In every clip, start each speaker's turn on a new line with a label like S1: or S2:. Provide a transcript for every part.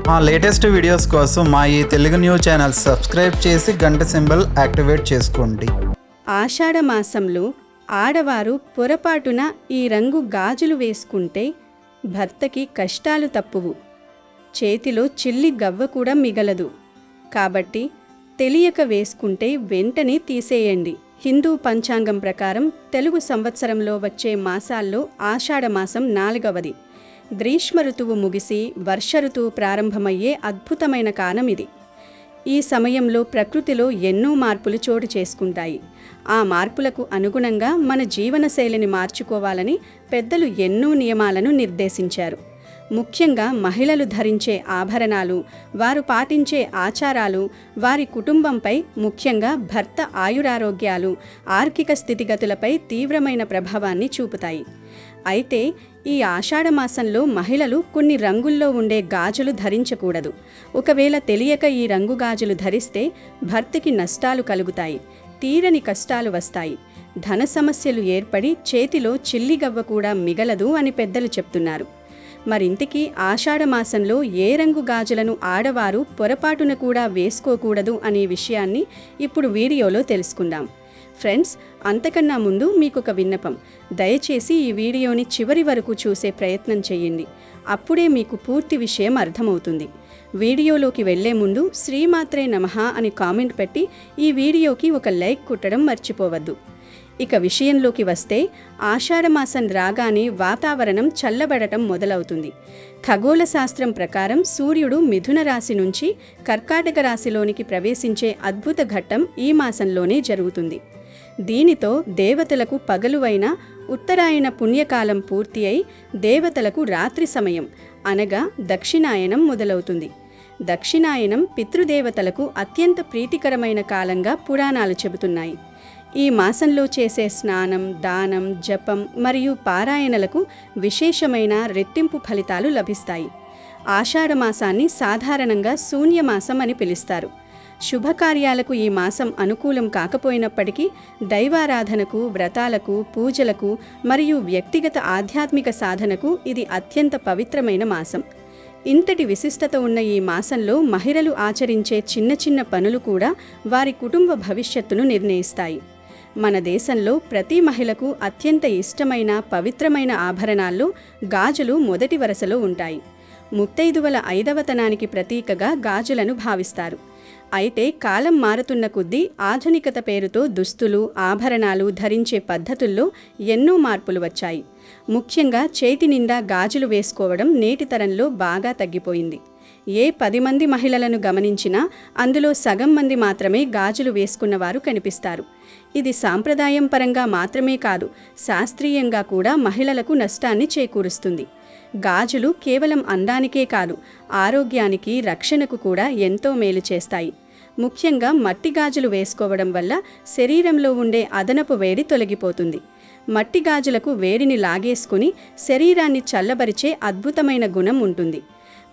S1: మా latest videos కోసం మా ఈ తెలుగు న్యూస్ ఛానల్ సబ్స్క్రైబ్ చేసి గంట సింబల్ యాక్టివేట్ చేసుకోండి.
S2: ఆషాఢ మాసంలో ఆడవారు పొరపాటున ఈ రంగు గాజులు వేసుకుంటే భర్తకి కష్టాలు తప్పువు, చేతిలో చిల్లి గవ్వ కూడా మిగలదు. కాబట్టి తెలియక వేసుకుంటే వెంటనే తీసేయండి. హిందూ పంచాంగం ప్రకారం తెలుగు సంవత్సరంలో వచ్చే మాసాల్లో ఆషాఢ మాసం 4వది. గ్రీష్మ ఋతువు ముగిసి వర్ష ఋతువు ప్రారంభమయ్యే అద్భుతమైన కాలం ఇది. ఈ సమయంలో ప్రకృతిలో ఎన్నో మార్పులు చోటు చేసుకుంటాయి. ఆ మార్పులకు అనుగుణంగా మన జీవనశైలిని మార్చుకోవాలని పెద్దలు ఎన్నో నియమాలను నిర్దేశించారు. ముఖ్యంగా మహిళలు ధరించే ఆభరణాలు, వారు పాటించే ఆచారాలు వారి కుటుంబంపై, ముఖ్యంగా భర్త ఆయురారోగ్యాలు, ఆర్థిక స్థితిగతులపై తీవ్రమైన ప్రభావాన్ని చూపుతాయి. అయితే ఈ ఆషాఢ మాసంలో మహిళలు కొన్ని రంగుల్లో ఉండే గాజులు ధరించకూడదు. ఒకవేళ తెలియక ఈ రంగు గాజులు ధరిస్తే భర్తకి నష్టాలు కలుగుతాయి, తీరని కష్టాలు వస్తాయి, ధన సమస్యలు ఏర్పడి చేతిలో చిల్లిగవ్వ కూడా మిగలదు అని పెద్దలు చెప్తున్నారు. మరింతకీ ఆషాఢ మాసంలో ఏ రంగు గాజులను ఆడవారు పొరపాటున కూడా వేసుకోకూడదు అనే విషయాన్ని ఇప్పుడు వీడియోలో తెలుసుకుందాం. ఫ్రెండ్స్, అంతకన్నా ముందు మీకొక విన్నపం. దయచేసి ఈ వీడియోని చివరి వరకు చూసే ప్రయత్నం చేయండి. అప్పుడే మీకు పూర్తి విషయం అర్థమవుతుంది. వీడియోలోకి వెళ్లే ముందు శ్రీమాత్రే నమః అని కామెంట్ పెట్టి ఈ వీడియోకి ఒక లైక్ కొట్టడం మర్చిపోవద్దు. ఇక విషయంలోకి వస్తే, ఆషాఢ మాసం రాగానే వాతావరణం చల్లబడటం మొదలవుతుంది. ఖగోళ శాస్త్రం ప్రకారం సూర్యుడు మిథున రాశి నుంచి కర్కాటక రాశిలోనికి ప్రవేశించే అద్భుత ఘట్టం ఈ మాసంలోనే జరుగుతుంది. దీనితో దేవతలకు పగలువైన ఉత్తరాయణ పుణ్యకాలం పూర్తి అయి దేవతలకు రాత్రి సమయం అనగా దక్షిణాయనం మొదలవుతుంది. దక్షిణాయనం పితృదేవతలకు అత్యంత ప్రీతికరమైన కాలంగా పురాణాలు చెబుతున్నాయి. ఈ మాసంలో చేసే స్నానం, దానం, జపం మరియు పారాయణలకు విశేషమైన రెట్టింపు ఫలితాలు లభిస్తాయి. ఆషాఢ మాసాన్ని సాధారణంగా శూన్యమాసం అని పిలుస్తారు. శుభకార్యాలకు ఈ మాసం అనుకూలం కాకపోయినప్పటికీ దైవారాధనకు, వ్రతాలకు, పూజలకు మరియు వ్యక్తిగత ఆధ్యాత్మిక సాధనకు ఇది అత్యంత పవిత్రమైన మాసం. ఇంతటి విశిష్టత ఉన్న ఈ మాసంలో మహిళలు ఆచరించే చిన్న చిన్న పనులు కూడా వారి కుటుంబ భవిష్యత్తును నిర్ణయిస్తాయి. మన దేశంలో ప్రతి మహిళకు అత్యంత ఇష్టమైన పవిత్రమైన ఆభరణాల్లో గాజులు మొదటి వరుసలో ఉంటాయి. ముత్తైదువల 5వతనానికి ప్రతీకగా గాజులను భావిస్తారు. అయితే కాలం మారుతున్న కొద్దీ ఆధునికత పేరుతో దుస్తులు, ఆభరణాలు ధరించే పద్ధతుల్లో ఎన్నో మార్పులు వచ్చాయి. ముఖ్యంగా చేతి నిండా గాజులు వేసుకోవడం నేటి తరంలో బాగా తగ్గిపోయింది. ఏ 10 మంది మహిళలను గమనించినా అందులో సగం మంది మాత్రమే గాజులు వేసుకున్నవారు కనిపిస్తారు. ఇది సాంప్రదాయం పరంగా మాత్రమే కాదు, శాస్త్రీయంగా కూడా మహిళలకు నష్టాన్ని చేకూరుస్తుంది. గాజులు కేవలం అందానికే కాదు, ఆరోగ్యానికి, రక్షణకు కూడా ఎంతో మేలు చేస్తాయి. ముఖ్యంగా మట్టి గాజులు వేసుకోవడం వల్ల శరీరంలో ఉండే అదనపు వేడి తొలగిపోతుంది. మట్టి గాజులకు వేడిని లాగేసుకుని శరీరాన్ని చల్లబరిచే అద్భుతమైన గుణం ఉంటుంది.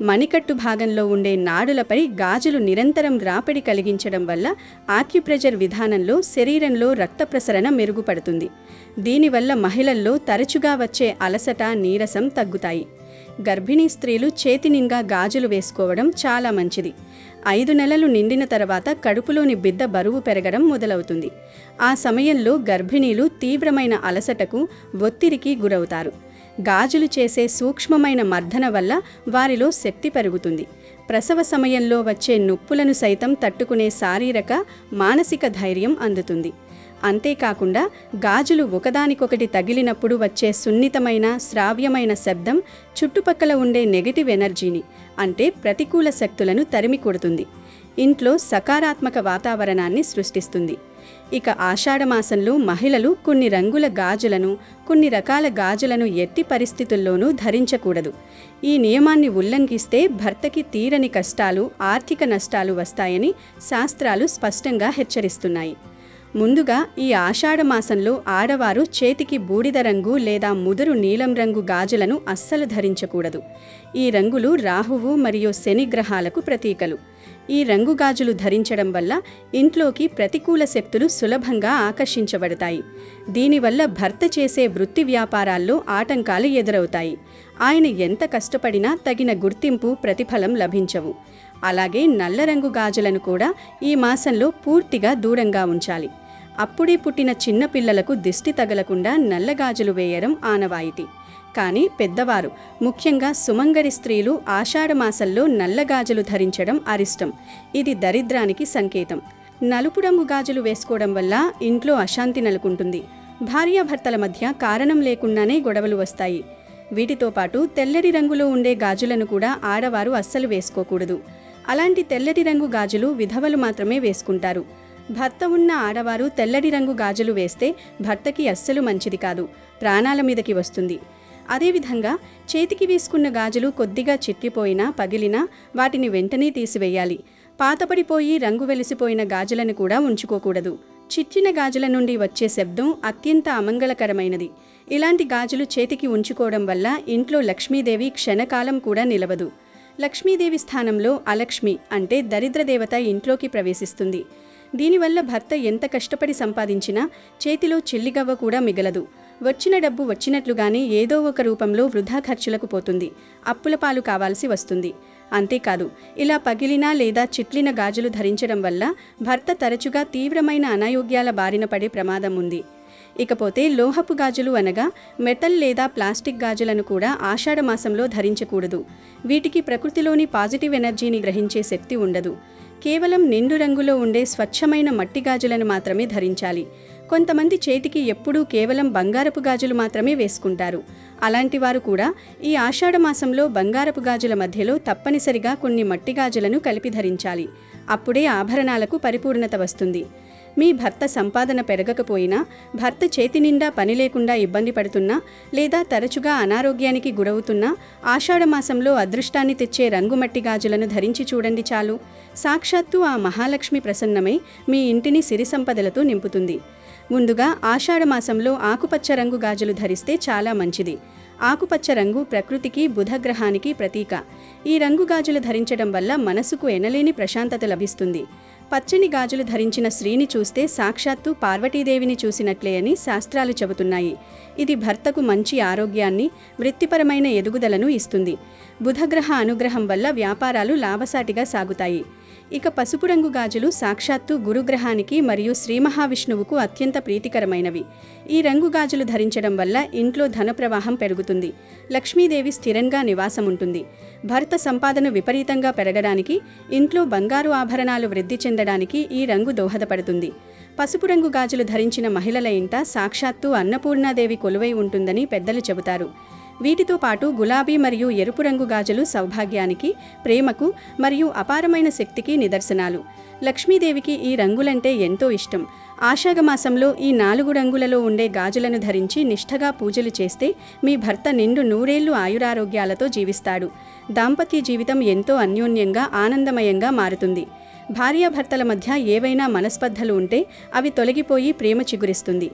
S2: మణికట్టు భాగంలో ఉండే నాడులపై గాజులు నిరంతరం రాపిడి కలిగించడం వల్ల ఆక్యుప్రెషర్ విధానంలో శరీరంలో రక్త ప్రసరణ మెరుగుపడుతుంది. దీనివల్ల మహిళల్లో తరచుగా వచ్చే అలసట, నీరసం తగ్గుతాయి. గర్భిణీ స్త్రీలు చేతి నిండా గాజులు వేసుకోవడం చాలా మంచిది. 5 నెలలు నిండిన తర్వాత కడుపులోని బిడ్డ బరువు పెరగడం మొదలవుతుంది. ఆ సమయంలో గర్భిణీలు తీవ్రమైన అలసటకు, ఒత్తిడికి గురవుతారు. గాజులు చేసే సూక్ష్మమైన మర్దన వల్ల వారిలో శక్తి పెరుగుతుంది. ప్రసవ సమయంలో వచ్చే నొప్పులను సైతం తట్టుకునే శారీరక, మానసిక ధైర్యం అందుతుంది. అంతేకాకుండా గాజులు ఒకదానికొకటి తగిలినప్పుడు వచ్చే సున్నితమైన, శ్రావ్యమైన శబ్దం చుట్టుపక్కల ఉండే నెగటివ్ ఎనర్జీని, అంటే ప్రతికూల శక్తులను తరిమి కొడుతుంది. ఇంట్లో సకారాత్మక వాతావరణాన్ని సృష్టిస్తుంది. ఇక ఆషాఢ మాసంలో మహిళలు కొన్ని రంగుల గాజులను, కొన్ని రకాల గాజులను ఎట్టి పరిస్థితుల్లోనూ ధరించకూడదు. ఈ నియమాన్ని ఉల్లంఘిస్తే భర్తకి తీరని కష్టాలు, ఆర్థిక నష్టాలు వస్తాయని శాస్త్రాలు స్పష్టంగా హెచ్చరిస్తున్నాయి. ముందుగా ఈ ఆషాఢ మాసంలో ఆడవారు చేతికి బూడిద రంగు లేదా ముదురు నీలం రంగు గాజులను అస్సలు ధరించకూడదు. ఈ రంగులు రాహువు మరియు శని గ్రహాలకు ప్రతీకలు. ఈ రంగు గాజులు ధరించడం వల్ల ఇంట్లోకి ప్రతికూల శక్తులు సులభంగా ఆకర్షించబడతాయి. దీనివల్ల భర్త చేసే వృత్తి వ్యాపారాల్లో ఆటంకాలు ఎదురవుతాయి. ఆయన ఎంత కష్టపడినా తగిన గుర్తింపు, ప్రతిఫలం లభించవు. అలాగే నల్ల రంగు గాజులను కూడా ఈ మాసంలో పూర్తిగా దూరంగా ఉంచాలి. అప్పుడే పుట్టిన చిన్న పిల్లలకు దిష్టి తగలకుండా నల్ల గాజులు వేయడం ఆనవాయితీ. కానీ పెద్దవారు, ముఖ్యంగా సుమంగరి స్త్రీలు ఆషాఢ మాసంలో నల్ల గాజులు ధరించడం అరిష్టం. ఇది దరిద్రానికి సంకేతం. నలుపు రంగు గాజులు వేసుకోవడం వల్ల ఇంట్లో అశాంతి నెలకొంటుంది. భార్యాభర్తల మధ్య కారణం లేకుండానే గొడవలు వస్తాయి. వీటితో పాటు తెల్లటి రంగులో ఉండే గాజులను కూడా ఆడవారు అస్సలు వేసుకోకూడదు. అలాంటి తెల్లటి రంగు గాజులు విధవలు మాత్రమే వేసుకుంటారు. భర్త ఉన్న ఆడవారు తెల్లటి రంగు గాజులు వేస్తే భర్తకి అస్సలు మంచిది కాదు, ప్రాణాల మీదకి వస్తుంది. అదేవిధంగా చేతికి వేసుకున్న గాజులు కొద్దిగా చిట్లిపోయినా, పగిలినా వాటిని వెంటనే తీసివేయాలి. పాతపడిపోయి రంగు వెలిసిపోయిన గాజులను కూడా ఉంచుకోకూడదు. చిట్లిన గాజుల నుండి వచ్చే శబ్దం అత్యంత అమంగళకరమైనది. ఇలాంటి గాజులు చేతికి ఉంచుకోవడం వల్ల ఇంట్లో లక్ష్మీదేవి క్షణకాలం కూడా నిలవదు. లక్ష్మీదేవి స్థానంలో అలక్ష్మి అంటే దరిద్రదేవత ఇంట్లోకి ప్రవేశిస్తుంది. దీనివల్ల భర్త ఎంత కష్టపడి సంపాదించినా చేతిలో చిల్లిగవ్వ కూడా మిగలదు. వచ్చిన డబ్బు వచ్చినట్లుగానే ఏదో ఒక రూపంలో వృధా ఖర్చులకు పోతుంది. అప్పుల పాలు కావాల్సి వస్తుంది. అంతేకాదు, ఇలా పగిలిన లేదా చిట్లిన గాజులు ధరించడం వల్ల భర్త తరచుగా తీవ్రమైన అనారోగ్యాల బారిన పడే ప్రమాదం ఉంది. ఇకపోతే లోహపు గాజులు అనగా మెటల్ లేదా ప్లాస్టిక్ గాజులను కూడా ఆషాఢ మాసంలో ధరించకూడదు. వీటికి ప్రకృతిలోని పాజిటివ్ ఎనర్జీని గ్రహించే శక్తి ఉండదు. కేవలం నిండు రంగులో ఉండే స్వచ్ఛమైన మట్టి గాజులను మాత్రమే ధరించాలి. కొంతమంది చేతికి ఎప్పుడూ కేవలం బంగారపు గాజులు మాత్రమే వేసుకుంటారు. అలాంటి వారు కూడా ఈ ఆషాఢ మాసంలో బంగారపు గాజుల మధ్యలో తప్పనిసరిగా కొన్ని మట్టి గాజులను కలిపి ధరించాలి. అప్పుడే ఆభరణాలకు పరిపూర్ణత వస్తుంది. మీ భర్త సంపాదన పెరగకపోయినా, భర్త చేతి నిండా పని లేకుండా ఇబ్బంది పడుతున్నా, లేదా తరచుగా అనారోగ్యానికి గురవుతున్నా ఆషాఢ మాసంలో అదృష్టాన్ని తెచ్చే రంగుమట్టి గాజులను ధరించి చూడండి చాలు. సాక్షాత్తు ఆ మహాలక్ష్మి ప్రసన్నమై మీ ఇంటిని సిరి సంపదలతో నింపుతుంది. ముందుగా ఆషాఢ మాసంలో ఆకుపచ్చ రంగు గాజులు ధరిస్తే చాలా మంచిది. ఆకుపచ్చ రంగు ప్రకృతికి, బుధగ్రహానికి ప్రతీక. ఈ రంగు గాజులు ధరించడం వల్ల మనసుకు ఎనలేని ప్రశాంతత లభిస్తుంది. పచ్చని గాజులు ధరించిన స్త్రీని చూస్తే సాక్షాత్తు పార్వతీదేవిని చూసినట్లే అని శాస్త్రాలు చెబుతున్నాయి. ఇది భర్తకు మంచి ఆరోగ్యాన్ని, వృత్తిపరమైన ఎదుగుదలను ఇస్తుంది. బుధగ్రహ అనుగ్రహం వల్ల వ్యాపారాలు లాభసాటిగా సాగుతాయి. ఇక పసుపు రంగు గాజులు సాక్షాత్తు గురుగ్రహానికి మరియు శ్రీ మహావిష్ణువుకు అత్యంత ప్రీతికరమైనవి. ఈ రంగు గాజులు ధరించడం వల్ల ఇంట్లో ధన ప్రవాహం పెరుగుతుంది. లక్ష్మీదేవి స్థిరంగా నివాసం ఉంటుంది. భర్త సంపాదన విపరీతంగా పెరగడానికి, ఇంట్లో బంగారు ఆభరణాలు వృద్ధి చెందడానికి ఈ రంగు దోహదపడుతుంది. పసుపు రంగు గాజులు ధరించిన మహిళల ఇంట సాక్షాత్తు అన్నపూర్ణాదేవి కొలువై ఉంటుందని పెద్దలు చెబుతారు. వీటితో పాటు గులాబీ మరియు ఎరుపు రంగు గాజులు సౌభాగ్యానికి, ప్రేమకు మరియు అపారమైన శక్తికి నిదర్శనాలు. లక్ష్మీదేవికి ఈ రంగులంటే ఎంతో ఇష్టం. ఆషాఢ మాసంలో ఈ 4 రంగులలో ఉండే గాజులను ధరించి నిష్ఠగా పూజలు చేస్తే మీ భర్త నిండు 100 ఏళ్లు ఆయురారోగ్యాలతో జీవిస్తాడు. దాంపత్య జీవితం ఎంతో అన్యోన్యంగా, ఆనందమయంగా మారుతుంది. భార్యాభర్తల మధ్య ఏవైనా మనస్పర్ధలు ఉంటే అవి తొలగిపోయి ప్రేమ చిగురిస్తుంది.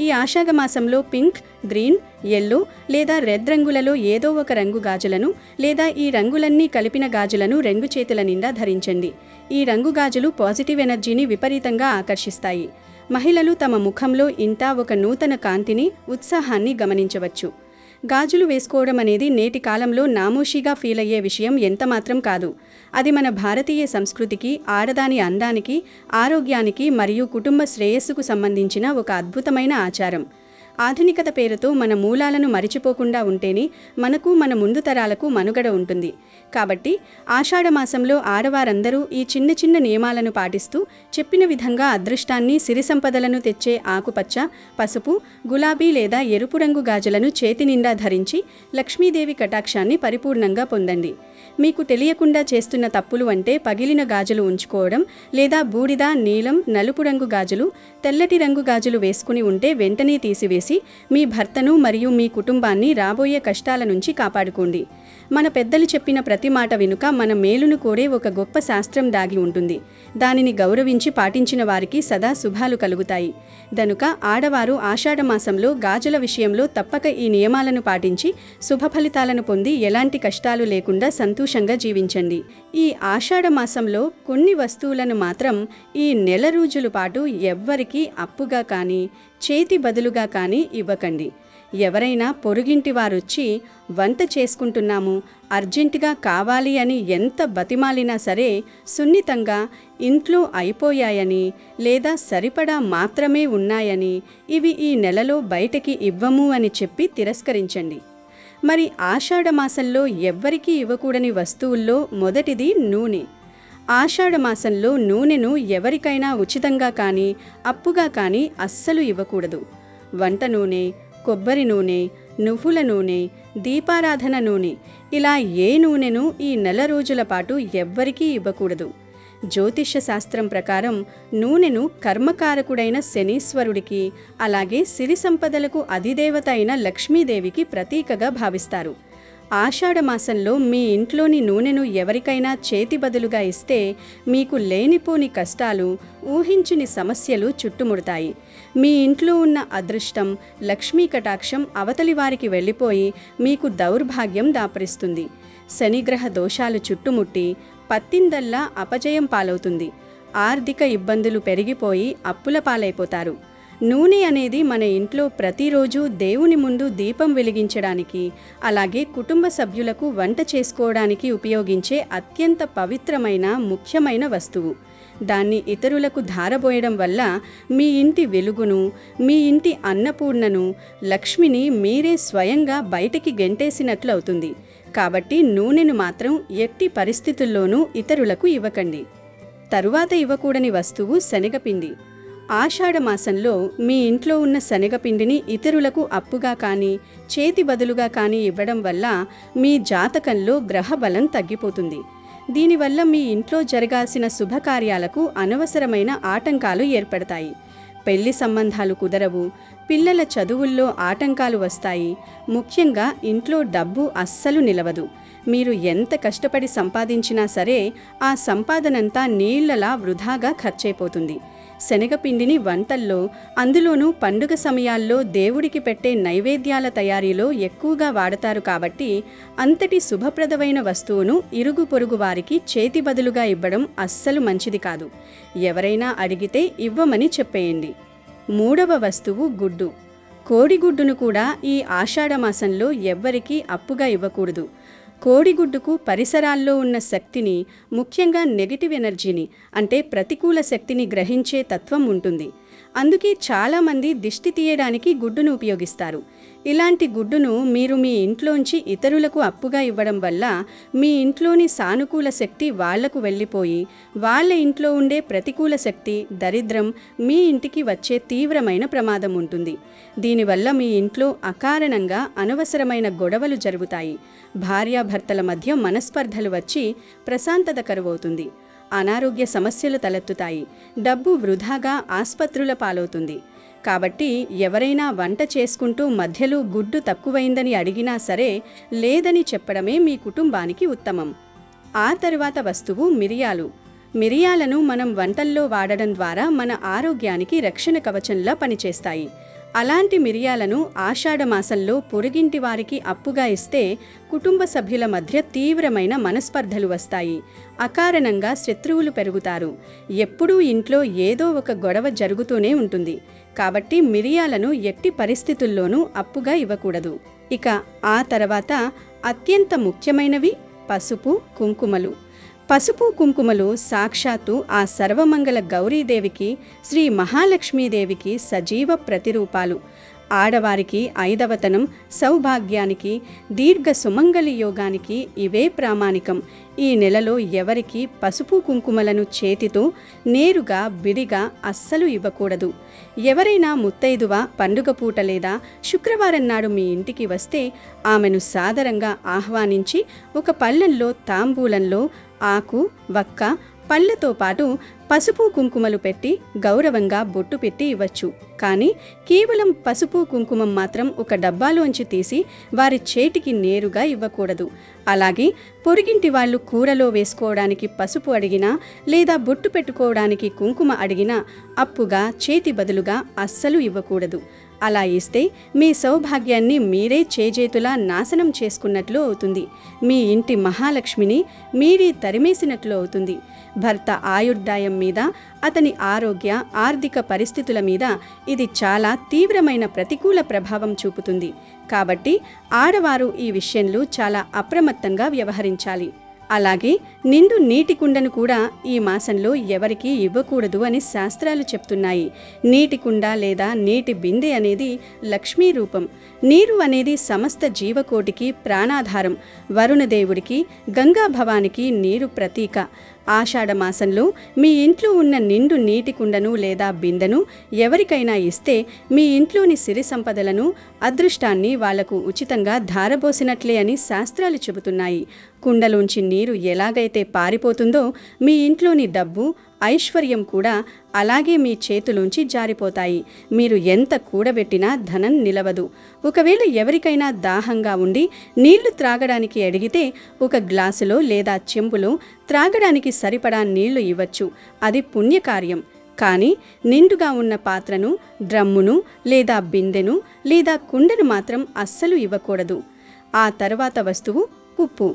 S2: ఈ ఆషాఢ మాసంలో పింక్, గ్రీన్, యెల్లో లేదా రెడ్ రంగులలో ఏదో ఒక రంగు గాజులను లేదా ఈ రంగులన్నీ కలిపిన గాజులను 2 చేతుల నిండా ధరించండి. ఈ రంగు గాజులు పాజిటివ్ ఎనర్జీని విపరీతంగా ఆకర్షిస్తాయి. మహిళలు తమ ముఖంలో ఇంటా ఒక నూతన కాంతిని, ఉత్సాహాన్ని గమనించవచ్చు. గాజులు వేసుకోవడం అనేది నేటి కాలంలో నామోషిగా ఫీల్ అయ్యే విషయం ఎంతమాత్రం కాదు. అది మన భారతీయ సంస్కృతికి, ఆడదాని అందానికి, ఆరోగ్యానికి మరియు కుటుంబ శ్రేయస్సుకు సంబంధించిన ఒక అద్భుతమైన ఆచారం. ఆధునికత పేరుతో మన మూలాలను మరిచిపోకుండా ఉంటేనే మనకు, మన ముందు తరాలకు మనుగడ ఉంటుంది. కాబట్టి ఆషాఢ మాసంలో ఆడవారందరూ ఈ చిన్న చిన్న నియమాలను పాటిస్తూ చెప్పిన విధంగా అదృష్టాన్ని, సిరి సంపదలను తెచ్చే ఆకుపచ్చ, పసుపు, గులాబీ లేదా ఎరుపు రంగు గాజులను చేతి నిండా ధరించి లక్ష్మీదేవి కటాక్షాన్ని పరిపూర్ణంగా పొందండి. మీకు తెలియకుండా చేస్తున్న తప్పులు అంటే పగిలిన గాజులు ఉంచుకోవడం, లేదా బూడిద, నీలం, నలుపు రంగు గాజులు, తెల్లటి రంగు గాజులు వేసుకుని ఉంటే వెంటనే తీసివేసి చేసి మీ భర్తను మరియు మీ కుటుంబాన్ని రాబోయే కష్టాల నుంచి కాపాడుకోండి. మన పెద్దలు చెప్పిన ప్రతి మాట వెనుక మన మేలును కోరే ఒక గొప్ప శాస్త్రం దాగి ఉంటుంది. దానిని గౌరవించి పాటించిన వారికి సదా శుభాలు కలుగుతాయి. గనుక ఆడవారు ఆషాఢమాసంలో గాజుల విషయంలో తప్పక ఈ నియమాలను పాటించి శుభ ఫలితాలను పొంది ఎలాంటి కష్టాలు లేకుండా సంతోషంగా జీవించండి. ఈ ఆషాఢమాసంలో కొన్ని వస్తువులను మాత్రం ఈ నెల రోజుల పాటు ఎవ్వరికీ అప్పుగా కానీ చేతి బదులుగా కానీ ఇవ్వకండి. ఎవరైనా పొరుగింటి వారొచ్చి వంట చేసుకుంటున్నాము, అర్జెంటుగా కావాలి అని ఎంత బతిమాలినా సరే సున్నితంగా ఇంట్లో అయిపోయాయని లేదా సరిపడా మాత్రమే ఉన్నాయని, ఇవి ఈ నెలలో బయటకి ఇవ్వము అని చెప్పి తిరస్కరించండి. మరి ఆషాఢమాసంలో ఎవ్వరికీ ఇవ్వకూడని వస్తువుల్లో మొదటిది నూనె. ఆషాఢమాసంలో నూనెను ఎవరికైనా ఉచితంగా కానీ అప్పుగా కానీ అస్సలు ఇవ్వకూడదు. వంట నూనె, కొబ్బరి నూనె, నువ్వుల నూనె, దీపారాధన నూనె, ఇలా ఏ నూనెను ఈ నెల రోజుల పాటు ఎవ్వరికీ ఇవ్వకూడదు. జ్యోతిష్య శాస్త్రం ప్రకారం నూనెను కర్మకారకుడైన శనీశ్వరుడికి, అలాగే సిరి సంపదలకు అధిదేవత అయిన లక్ష్మీదేవికి ప్రతీకగా భావిస్తారు. ఆషాఢమాసంలో మీ ఇంట్లోని నూనెను ఎవరికైనా చేతి బదులుగా ఇస్తే మీకు లేనిపోని కష్టాలు, ఊహించని సమస్యలు చుట్టుముడతాయి. మీ ఇంట్లో ఉన్న అదృష్టం, లక్ష్మీ కటాక్షం అవతలి వారికి వెళ్ళిపోయి మీకు దౌర్భాగ్యం దాపరిస్తుంది. శనిగ్రహ దోషాలు చుట్టుముట్టి పత్తిందల్లా అపజయం పాలవుతుంది. ఆర్థిక ఇబ్బందులు పెరిగిపోయి అప్పుల పాలైపోతారు. నూనె అనేది మన ఇంట్లో ప్రతిరోజు దేవుని ముందు దీపం వెలిగించడానికి, అలాగే కుటుంబ సభ్యులకు వంట చేసుకోవడానికి ఉపయోగించే అత్యంత పవిత్రమైన ముఖ్యమైన వస్తువు. దాన్ని ఇతరులకు ధారబోయడం వల్ల మీ ఇంటి వెలుగును, మీ ఇంటి అన్నపూర్ణను, లక్ష్మిని మీరే స్వయంగా బయటికి గెంటేసినట్లు అవుతుంది. కాబట్టి నూనెను మాత్రం ఎట్టి పరిస్థితుల్లోనూ ఇతరులకు ఇవ్వకండి. తరువాత ఇవ్వకూడని వస్తువు శనగపిండి. ఆషాఢమాసంలో మీ ఇంట్లో ఉన్న శనగపిండిని ఇతరులకు అప్పుగా కానీ చేతి బదులుగా కానీ ఇవ్వడం వల్ల మీ జాతకంలో గ్రహబలం తగ్గిపోతుంది. దీనివల్ల మీ ఇంట్లో జరగాల్సిన శుభకార్యాలకు అనవసరమైన ఆటంకాలు ఏర్పడతాయి. పెళ్లి సంబంధాలు కుదరవు, పిల్లల చదువుల్లో ఆటంకాలు వస్తాయి. ముఖ్యంగా ఇంట్లో డబ్బు అస్సలు నిలవదు. మీరు ఎంత కష్టపడి సంపాదించినా సరే ఆ సంపాదనంతా నీళ్లలా వృధాగా ఖర్చయిపోతుంది. శనగపిండిని వంటల్లో, అందులోనూ పండుగ సమయాల్లో దేవుడికి పెట్టే నైవేద్యాల తయారీలో ఎక్కువగా వాడతారు. కాబట్టి అంతటి శుభప్రదమైన వస్తువును ఇరుగు పొరుగు వారికి చేతి బదులుగా ఇవ్వడం అస్సలు మంచిది కాదు. ఎవరైనా అడిగితే ఇవ్వమని చెప్పేయండి. మూడవ వస్తువు గుడ్డు. కోడిగుడ్డును కూడా ఈ ఆషాఢమాసంలో ఎవ్వరికీ అప్పుగా ఇవ్వకూడదు. కోడిగుడ్డుకు పరిసరాల్లో ఉన్న శక్తిని, ముఖ్యంగా నెగిటివ్ ఎనర్జీని, అంటే ప్రతికూల శక్తిని గ్రహించే తత్వం ఉంటుంది. అందుకే చాలామంది దిష్టి తీయడానికి గుడ్డును ఉపయోగిస్తారు. ఇలాంటి గుడ్డును మీరు మీ ఇంట్లోంచి ఇతరులకు అప్పుగా ఇవ్వడం వల్ల మీ ఇంట్లోని సానుకూల శక్తి వాళ్లకు వెళ్ళిపోయి వాళ్ళ ఇంట్లో ఉండే ప్రతికూల శక్తి, దరిద్రం మీ ఇంటికి వచ్చే తీవ్రమైన ప్రమాదం ఉంటుంది. దీనివల్ల మీ ఇంట్లో అకారణంగా అనవసరమైన గొడవలు జరుగుతాయి. భార్యాభర్తల మధ్య మనస్పర్ధలు వచ్చి ప్రశాంతత కరువవుతుంది. అనారోగ్య సమస్యలు తలెత్తుతాయి. డబ్బు వృధాగా ఆస్పత్రుల పాలవుతుంది. కాబట్టి ఎవరైనా వంట చేసుకుంటూ మధ్యలో గుడ్డు తక్కువైందని అడిగినా సరే లేదని చెప్పడమే మీ కుటుంబానికి ఉత్తమం. ఆ తరువాత వస్తువు మిరియాలు. మిరియాలను మనం వంటల్లో వాడడం ద్వారా మన ఆరోగ్యానికి రక్షణ కవచంలా పనిచేస్తాయి. అలాంటి మిరియాలను ఆషాఢమాసంలో పొరుగింటి వారికి అప్పుగా ఇస్తే కుటుంబ సభ్యుల మధ్య తీవ్రమైన మనస్పర్ధలు వస్తాయి. అకారణంగా శత్రువులు పెరుగుతారు. ఎప్పుడూ ఇంట్లో ఏదో ఒక గొడవ జరుగుతూనే ఉంటుంది. కాబట్టి మిరియాలను ఎట్టి పరిస్థితుల్లోనూ అప్పుగా ఇవ్వకూడదు. ఇక ఆ తర్వాత అత్యంత ముఖ్యమైనవి పసుపు, కుంకుమలు. పసుపు కుంకుమలు సాక్షాత్తు ఆ సర్వమంగళ గౌరీదేవికి, శ్రీ మహాలక్ష్మీదేవికి సజీవ ప్రతిరూపాలు. ఆడవారికి ఐదవతనం, సౌభాగ్యానికి, దీర్ఘ సుమంగళి యోగానికి ఇవే ప్రామాణికం. ఈ నెలలో ఎవరికి పసుపు కుంకుమలను చేతితో నేరుగా విడిగా అస్సలు ఇవ్వకూడదు. ఎవరైనా ముత్తైదువ పండుగ పూట లేదా శుక్రవారం నాడు మీ ఇంటికి వస్తే ఆమెను సాదరంగా ఆహ్వానించి ఒక పళ్ళెంలో తాంబూలంలో ఆకు, వక్క, పళ్ళతో పాటు పసుపు కుంకుమలు పెట్టి గౌరవంగా బొట్టు పెట్టి ఇవ్వచ్చు. కానీ కేవలం పసుపు కుంకుమం మాత్రం ఒక డబ్బాలోంచి తీసి వారి చేతికి నేరుగా ఇవ్వకూడదు. అలాగే పొరుగింటి వాళ్ళు కూరలో వేసుకోవడానికి పసుపు అడిగినా లేదా బొట్టు పెట్టుకోవడానికి కుంకుమ అడిగినా అప్పుగా చేతి బదులుగా అస్సలు ఇవ్వకూడదు. అలా ఇస్తే మీ సౌభాగ్యాన్ని మీరే చేజేతులా నాశనం చేసుకున్నట్లు అవుతుంది. మీ ఇంటి మహాలక్ష్మిని మీరే తరిమేసినట్లు అవుతుంది. భర్త ఆయుర్దాయం మీద, అతని ఆరోగ్య ఆర్థిక పరిస్థితుల మీద ఇది చాలా తీవ్రమైన ప్రతికూల ప్రభావం చూపుతుంది. కాబట్టి ఆడవారు ఈ విషయంలో చాలా అప్రమత్తంగా వ్యవహరించాలి. అలాగే నిండు నీటి కుండను కూడా ఈ మాసంలో ఎవరికీ ఇవ్వకూడదు అని శాస్త్రాలు చెప్తున్నాయి. నీటి కుండ లేదా నీటి బిందె అనేది లక్ష్మీ రూపం. నీరు అనేది సమస్త జీవకోటికి ప్రాణాధారం. వరుణదేవుడికి, గంగా భవానికి నీరు ప్రతీక. ఆషాఢ మాసంలో మీ ఇంట్లో ఉన్న నిండు నీటి కుండను లేదా బిందెను ఎవరికైనా ఇస్తే మీ ఇంట్లోని సిరి సంపదలను, అదృష్టాన్ని వాళ్లకు ఉచితంగా ధారబోసినట్లే అని శాస్త్రాలు చెబుతున్నాయి. కుండలోంచి నీరు ఎలాగైతే పారిపోతుందో మీ ఇంట్లోని డబ్బు, ఐశ్వర్యం కూడా అలాగే మీ చేతులోంచి జారిపోతాయి. మీరు ఎంత కూడబెట్టినా ధనం నిలవదు. ఒకవేళ ఎవరికైనా దాహంగా ఉండి నీళ్లు త్రాగడానికి అడిగితే ఒక గ్లాసులో లేదా చెంబులో త్రాగడానికి సరిపడా నీళ్లు ఇవ్వచ్చు. అది పుణ్యకార్యం. కానీ నిండుగా ఉన్న పాత్రను, డ్రమ్మును లేదా బిందెను లేదా కుండను మాత్రం అస్సలు ఇవ్వకూడదు. ఆ తర్వాత వస్తువు ఉప్పు.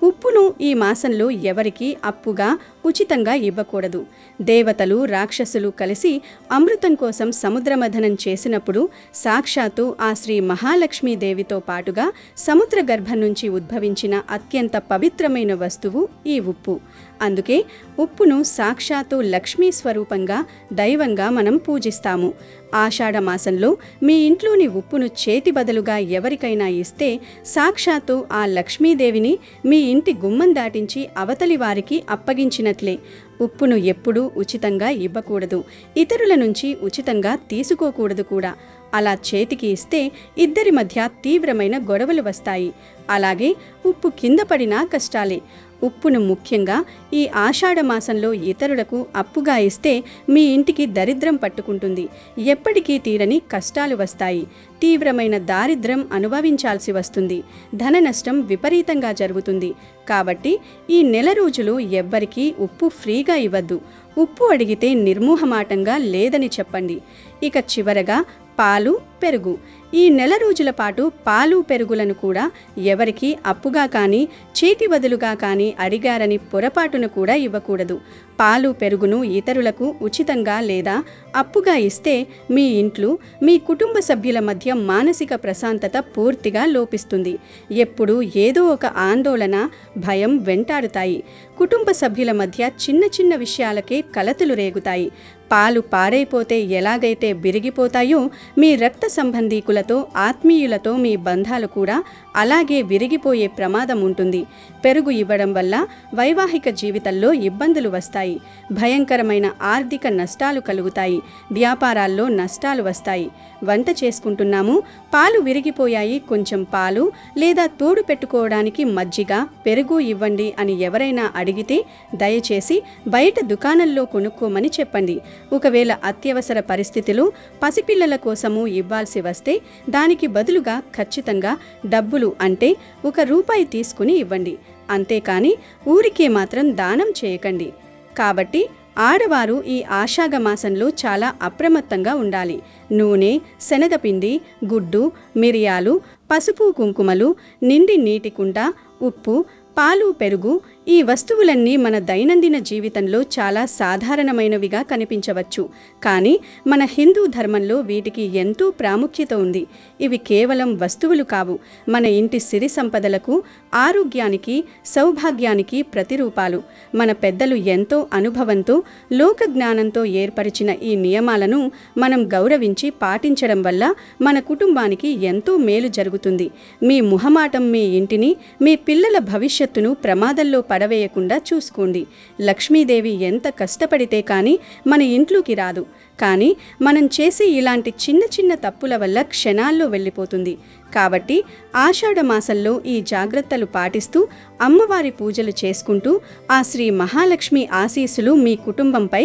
S2: ఉప్పును ఈ మాసంలో ఎవరికీ అప్పుగా, ఉచితంగా ఇవ్వకూడదు. దేవతలు, రాక్షసులు కలిసి అమృతం కోసం సముద్రమథనం చేసినప్పుడు సాక్షాత్తు ఆ శ్రీ మహాలక్ష్మీదేవితో పాటుగా సముద్ర గర్భం నుంచి ఉద్భవించిన అత్యంత పవిత్రమైన వస్తువు ఈ ఉప్పు. అందుకే ఉప్పును సాక్షాత్తు లక్ష్మీ స్వరూపంగా, దైవంగా మనం పూజిస్తాము. ఆషాఢ మాసంలో మీ ఇంట్లోని ఉప్పును చేతి బదులుగా ఎవరికైనా ఇస్తే సాక్షాత్తు ఆ లక్ష్మీదేవిని మీ ఇంటి గుమ్మం దాటించి అవతలి వారికి అప్పగించినట్లే. ఉప్పును ఎప్పుడూ ఉచితంగా ఇవ్వకూడదు. ఇతరుల నుంచి ఉచితంగా తీసుకోకూడదు కూడా. అలా చేతికి ఇస్తే ఇద్దరి మధ్య తీవ్రమైన గొడవలు వస్తాయి. అలాగే ఉప్పు కింద పడినా కష్టాలే. ఉప్పును ముఖ్యంగా ఈ ఆషాఢ మాసంలో ఇతరులకు అప్పుగా ఇస్తే మీ ఇంటికి దరిద్రం పట్టుకుంటుంది. ఎప్పటికీ తీరని కష్టాలు వస్తాయి. తీవ్రమైన దారిద్ర్యం అనుభవించాల్సి వస్తుంది. ధన నష్టం విపరీతంగా జరుగుతుంది. కాబట్టి ఈ నెల రోజులు ఎవ్వరికీ ఉప్పు ఫ్రీగా ఇవ్వద్దు. ఉప్పు అడిగితే నిర్మోహమాటంగా లేదని చెప్పండి. ఇక చివరగా పాలు, పెరుగు. ఈ నెల రోజుల పాటు పాలు, పెరుగులను కూడా ఎవరికి అప్పుగా కానీ, చేతి బదులుగా కానీ అడిగారని పొరపాటును కూడా ఇవ్వకూడదు. పాలు, పెరుగును ఇతరులకు ఉచితంగా లేదా అప్పుగా ఇస్తే మీ ఇంట్లో, మీ కుటుంబ సభ్యుల మధ్య మానసిక ప్రశాంతత పూర్తిగా లోపిస్తుంది. ఎప్పుడూ ఏదో ఒక ఆందోళన, భయం వెంటాడుతాయి. కుటుంబ సభ్యుల మధ్య చిన్న చిన్న విషయాలకే కలతలు రేగుతాయి. పాలు పాడైపోతే ఎలాగైతే విరిగిపోతాయో మీ రక్త సంబంధీకులతో, ఆత్మీయులతో మీ బంధాలు కూడా అలాగే విరిగిపోయే ప్రమాదం ఉంటుంది. పెరుగు ఇవ్వడం వల్ల వైవాహిక జీవితంలో ఇబ్బందులు వస్తాయి. భయంకరమైన ఆర్థిక నష్టాలు కలుగుతాయి. వ్యాపారాల్లో నష్టాలు వస్తాయి. వంట చేసుకుంటున్నాము, పాలు విరిగిపోయాయి, కొంచెం పాలు లేదా తోడు పెట్టుకోవడానికి మజ్జిగ, పెరుగు ఇవ్వండి అని ఎవరైనా అడిగితే దయచేసి బయట దుకాణంలో కొనుక్కోమని చెప్పండి. ఒకవేళ అత్యవసర పరిస్థితులు పసిపిల్లల కోసము ఇవ్వాల్సి వస్తే దానికి బదులుగా ఖచ్చితంగా డబ్బులు అంటే ₹1 తీసుకుని ఇవ్వండి. అంతేకాని ఊరికే మాత్రం దానం చేయకండి. కాబట్టి ఆడవారు ఈ ఆషాఢ మాసంలో చాలా అప్రమత్తంగా ఉండాలి. నూనె, శనగపిండి, గుడ్డు, మిరియాలు, పసుపు, కుంకుమలు, నిండి నీటి కుండ, ఉప్పు, పాలు, పెరుగు ఈ వస్తువులన్నీ మన దైనందిన జీవితంలో చాలా సాధారణమైనవిగా కనిపించవచ్చు. కానీ మన హిందూ ధర్మంలో వీటికి ఎంతో ప్రాముఖ్యత ఉంది. ఇవి కేవలం వస్తువులు కావు. మన ఇంటి సిరి సంపదలకు, ఆరోగ్యానికి, సౌభాగ్యానికి ప్రతిరూపాలు. మన పెద్దలు ఎంతో అనుభవంతో, లోక జ్ఞానంతో ఏర్పరిచిన ఈ నియమాలను మనం గౌరవించి పాటించడం వల్ల మన కుటుంబానికి ఎంతో మేలు జరుగుతుంది. మీ ముహమాటం మీ ఇంటిని, మీ పిల్లల భవిష్యత్తును ప్రమాదంలో పడవేయకుండా చూసుకోండి. లక్ష్మీదేవి ఎంత కష్టపడితే కానీ మన ఇంట్లోకి రాదు. కానీ మనం చేసే ఇలాంటి చిన్న చిన్న తప్పుల వల్ల క్షణాల్లో వెళ్ళిపోతుంది. కాబట్టి ఆషాఢ మాసంలో ఈ జాగ్రత్తలు పాటిస్తూ అమ్మవారి పూజలు చేసుకుంటూ ఆ శ్రీ మహాలక్ష్మి ఆశీస్సులు మీ కుటుంబంపై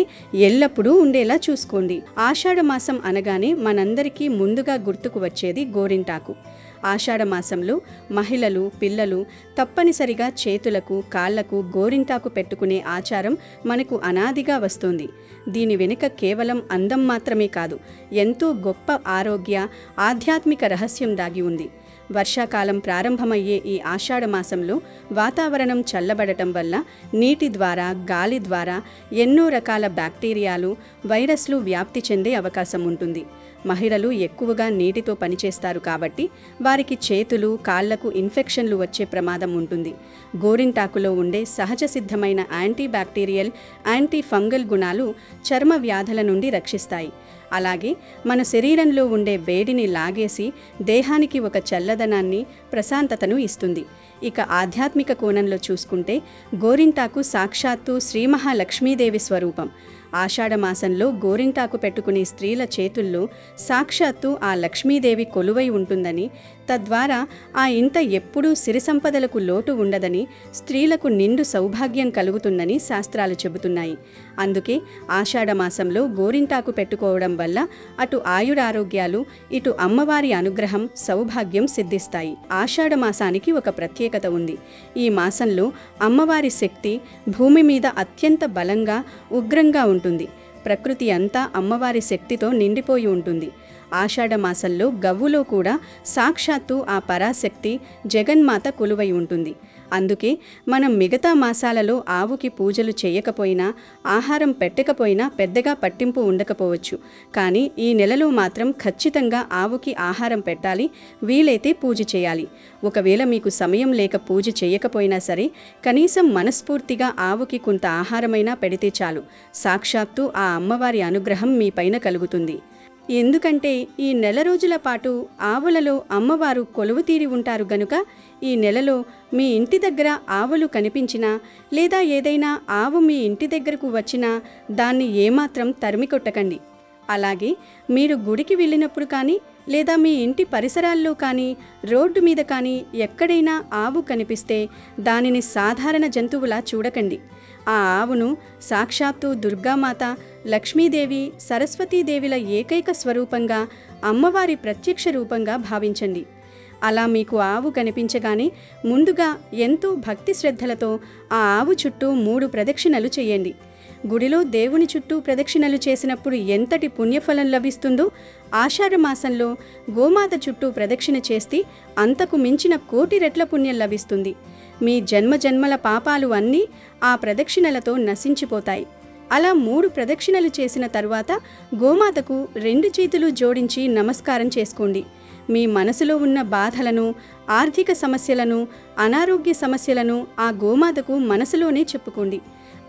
S2: ఎల్లప్పుడూ ఉండేలా చూసుకోండి. ఆషాఢ మాసం అనగానే మనందరికీ ముందుగా గుర్తుకు వచ్చేది గోరింటాకు. ఆషాఢ మాసంలో మహిళలు, పిల్లలు తప్పనిసరిగా చేతులకు, కాళ్లకు గోరింటాకు పెట్టుకునే ఆచారం మనకు అనాదిగా వస్తోంది. దీని వెనుక కేవలం అందం మాత్రమే కాదు, ఎంతో గొప్ప ఆరోగ్య, ఆధ్యాత్మిక రహస్యం దాగి ఉంది. వర్షాకాలం ప్రారంభమయ్యే ఈ ఆషాఢ మాసంలో వాతావరణం చల్లబడటం వల్ల నీటి ద్వారా, గాలి ద్వారా ఎన్నో రకాల బ్యాక్టీరియాలు, వైరస్లు వ్యాప్తి చెందే అవకాశం ఉంటుంది. మహిళలు ఎక్కువగా నీటితో పనిచేస్తారు కాబట్టి వారికి చేతులు, కాళ్లకు ఇన్ఫెక్షన్లు వచ్చే ప్రమాదం ఉంటుంది. గోరింటాకులో ఉండే సహజ సిద్ధమైన యాంటీబ్యాక్టీరియల్, యాంటీ ఫంగల్ గుణాలు చర్మ వ్యాధుల నుండి రక్షిస్తాయి. అలాగే మన శరీరంలో ఉండే వేడిని లాగేసి దేహానికి ఒక చల్లదనాన్ని, ప్రశాంతతను ఇస్తుంది. ఇక ఆధ్యాత్మిక కోణంలో చూసుకుంటే గోరింటాకు సాక్షాత్తు శ్రీ మహాలక్ష్మీదేవి స్వరూపం. ఆషాఢ మాసంలో గోరింటాకు పెట్టుకునే స్త్రీల చేతుల్లో సాక్షాత్తు ఆ లక్ష్మీదేవి కొలువై ఉంటుందని, తద్వారా ఆ ఇంట ఎప్పుడూ సిరి సంపదలకు లోటు ఉండదని, స్త్రీలకు నిండు సౌభాగ్యం కలుగుతుందని శాస్త్రాలు చెబుతున్నాయి. అందుకే ఆషాఢ మాసంలో గోరింటాకు పెట్టుకోవడం వల్ల అటు ఆయురారోగ్యాలు, ఇటు అమ్మవారి అనుగ్రహం, సౌభాగ్యం సిద్ధిస్తాయి. ఆషాఢ మాసానికి ఒక ప్రత్యేకత ఉంది. ఈ మాసంలో అమ్మవారి శక్తి భూమి మీద అత్యంత బలంగా, ఉగ్రంగా ఉంటుంది. ప్రకృతి అంతా అమ్మవారి శక్తితో నిండిపోయి ఉంటుంది. ఆషాఢ మాసంలో గవ్వులో కూడా సాక్షాత్తు ఆ పరాశక్తి జగన్మాత కొలువై ఉంటుంది. అందుకే మనం మిగతా మాసాలలో ఆవుకి పూజలు చేయకపోయినా, ఆహారం పెట్టకపోయినా పెద్దగా పట్టింపు ఉండకపోవచ్చు. కానీ ఈ నెలలో మాత్రం ఖచ్చితంగా ఆవుకి ఆహారం పెట్టాలి, వీలైతే పూజ చేయాలి. ఒకవేళ మీకు సమయం లేక పూజ చేయకపోయినా సరే, కనీసం మనస్ఫూర్తిగా ఆవుకి కొంత ఆహారమైనా పెడితే చాలు. సాక్షాత్తు ఆ అమ్మవారి అనుగ్రహం మీ పైన కలుగుతుంది. ఎందుకంటే ఈ నెల రోజుల పాటు ఆవులలో అమ్మవారు కొలువు తీరి ఉంటారు గనుక ఈ నెలలో మీ ఇంటి దగ్గర ఆవులు కనిపించినా, లేదా ఏదైనా ఆవు మీ ఇంటి దగ్గరకు వచ్చినా దాన్ని ఏమాత్రం తరిమి కొట్టకండి. అలాగే మీరు గుడికి వెళ్ళినప్పుడు కానీ, లేదా మీ ఇంటి పరిసరాల్లో కానీ, రోడ్డు మీద కానీ ఎక్కడైనా ఆవు కనిపిస్తే దానిని సాధారణ జంతువులా చూడకండి. ఆ ఆవును సాక్షాత్తు దుర్గామాత, లక్ష్మీదేవి, సరస్వతీదేవిల ఏకైక స్వరూపంగా, అమ్మవారి ప్రత్యక్ష రూపంగా భావించండి. అలా మీకు ఆవు కనిపించగానే ముందుగా ఎంతో భక్తి శ్రద్ధలతో ఆ ఆవు చుట్టూ 3 ప్రదక్షిణలు చేయండి. గుడిలో దేవుని చుట్టూ ప్రదక్షిణలు చేసినప్పుడు ఎంతటి పుణ్యఫలం లభిస్తుందో, ఆషాఢ మాసంలో గోమాత చుట్టూ ప్రదక్షిణ చేస్తే అంతకు మించిన 1,000,000 రెట్ల పుణ్యం లభిస్తుంది. మీ జన్మజన్మల పాపాలు అన్నీ ఆ ప్రదక్షిణలతో నశించిపోతాయి. అలా 3 ప్రదక్షిణలు చేసిన తరువాత గోమాతకు 2 చేతులు జోడించి నమస్కారం చేసుకోండి. మీ మనసులో ఉన్న బాధలను, ఆర్థిక సమస్యలను, అనారోగ్య సమస్యలను ఆ గోమాతకు మనసులోనే చెప్పుకోండి.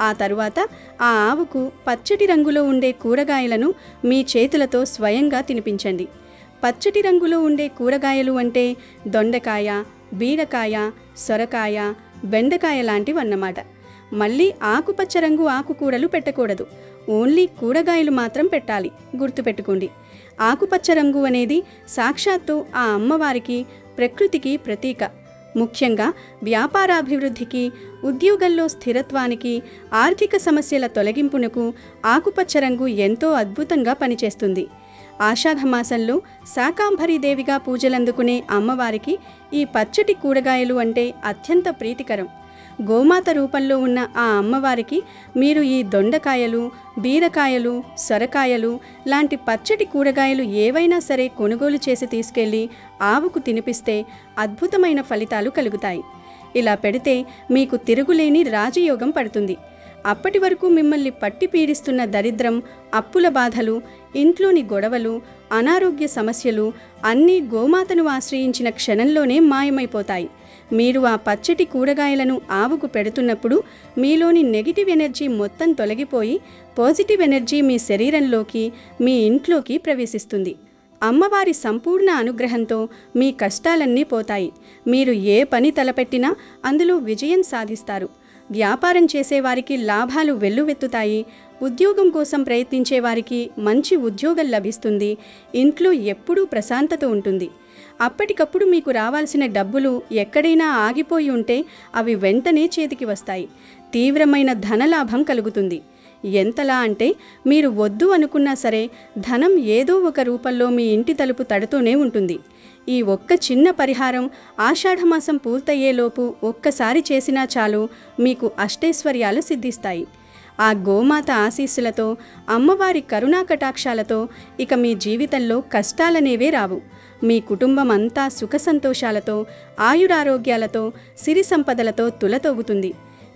S2: ఆ తరువాత ఆ ఆవుకు పచ్చటి రంగులో ఉండే కూరగాయలను మీ చేతులతో స్వయంగా తినిపించండి. పచ్చటి రంగులో ఉండే కూరగాయలు అంటే దొండకాయ, బీరకాయ, సొరకాయ, బెండకాయ లాంటివన్నమాట. మళ్ళీ ఆకుపచ్చ రంగు ఆకుకూరలు పెట్టకూడదు. ఓన్లీ కూరగాయలు మాత్రం పెట్టాలి, గుర్తుపెట్టుకోండి. ఆకుపచ్చ రంగు అనేది సాక్షాత్తు ఆ అమ్మవారికి, ప్రకృతికి ప్రతీక. ముఖ్యంగా వ్యాపారాభివృద్ధికి, ఉద్యోగంలో స్థిరత్వానికి, ఆర్థిక సమస్యల తొలగింపునకు ఆకుపచ్చ రంగు ఎంతో అద్భుతంగా పనిచేస్తుంది. ఆషాఢ మాసంలో శాకాంబరీదేవిగా పూజలందుకునే అమ్మవారికి ఈ పచ్చటి కూరగాయలు అంటే అత్యంత ప్రీతికరం. గోమాత రూపంలో ఉన్న ఆ అమ్మవారికి మీరు ఈ దొండకాయలు, బీరకాయలు, సొరకాయలు లాంటి పచ్చటి కూరగాయలు ఏవైనా సరే కొనుగోలు చేసి తీసుకెళ్ళి ఆవుకు తినిపిస్తే అద్భుతమైన ఫలితాలు కలుగుతాయి. ఇలా పెడితే మీకు తిరుగులేని రాజయోగం పడుతుంది. అప్పటి వరకు మిమ్మల్ని పట్టి పీడిస్తున్న దరిద్రం, అప్పుల బాధలు, ఇంట్లోని గొడవలు, అనారోగ్య సమస్యలు అన్నీ గోమాతను ఆశ్రయించిన క్షణంలోనే మాయమైపోతాయి. మీరు ఆ పచ్చటి కూరగాయలను ఆవుకు పెడుతున్నప్పుడు మీలోని నెగిటివ్ ఎనర్జీ మొత్తం తొలగిపోయి పాజిటివ్ ఎనర్జీ మీ శరీరంలోకి, మీ ఇంట్లోకి ప్రవేశిస్తుంది. అమ్మవారి సంపూర్ణ అనుగ్రహంతో మీ కష్టాలన్నీ పోతాయి. మీరు ఏ పని తలపెట్టినా అందులో విజయం సాధిస్తారు. వ్యాపారం చేసేవారికి లాభాలు వెల్లువెత్తుతాయి, ఉద్యోగం కోసం ప్రయత్నించే వారికి మంచి ఉద్యోగం లభిస్తుంది, ఇంట్లో ఎప్పుడూ ప్రశాంతత ఉంటుంది. అప్పటికప్పుడు మీకు రావాల్సిన డబ్బులు ఎక్కడైనా ఆగిపోయి ఉంటే అవి వెంటనే చేతికి వస్తాయి. తీవ్రమైన ధనలాభం కలుగుతుంది. ఎంతలా అంటే మీరు వద్దు అనుకున్నా సరే ధనం ఏదో ఒక రూపంలో మీ ఇంటి తలుపు తడుతూనే ఉంటుంది. ఈ ఒక్క చిన్న పరిహారం ఆషాఢమాసం పూర్తయ్యేలోపు ఒక్కసారి చేసినా చాలు, మీకు అష్టైశ్వర్యాలు సిద్ధిస్తాయి. ఆ గోమాత ఆశీస్సులతో, అమ్మవారి కరుణా కటాక్షాలతో ఇక మీ జీవితంలో కష్టాలనేవే రావు. మీ కుటుంబం అంతా సుఖ సంతోషాలతో, ఆయురారోగ్యాలతో, సిరి సంపదలతో తులతొగుతుంది.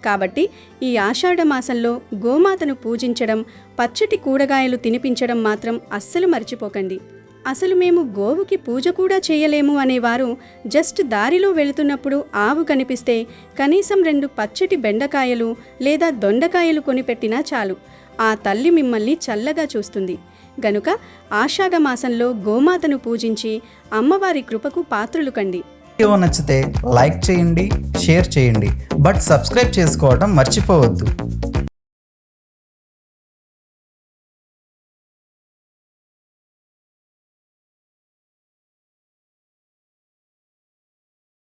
S2: కాబట్టి ఈ ఆషాఢమాసంలో గోమాతను పూజించడం, పచ్చటి కూరగాయలు తినిపించడం మాత్రం అస్సలు మర్చిపోకండి. అసలు మేము గోవుకి పూజ కూడా చేయలేము అనేవారు జస్ట్ దారిలో వెళుతున్నప్పుడు ఆవు కనిపిస్తే కనీసం 2 పచ్చటి బెండకాయలు లేదా దొండకాయలు కొనిపెట్టినా చాలు, ఆ తల్లి మిమ్మల్ని చల్లగా చూస్తుంది. గనుక ఆషాఢ మాసంలో గోమాతను పూజించి అమ్మవారి కృపకు పాత్రులు కండి.
S1: వీడియో నచ్చితే లైక్ చేయండి, షేర్ చేయండి, బట్ సబ్స్క్రైబ్ చేసుకోవడం మర్చిపోవద్దు.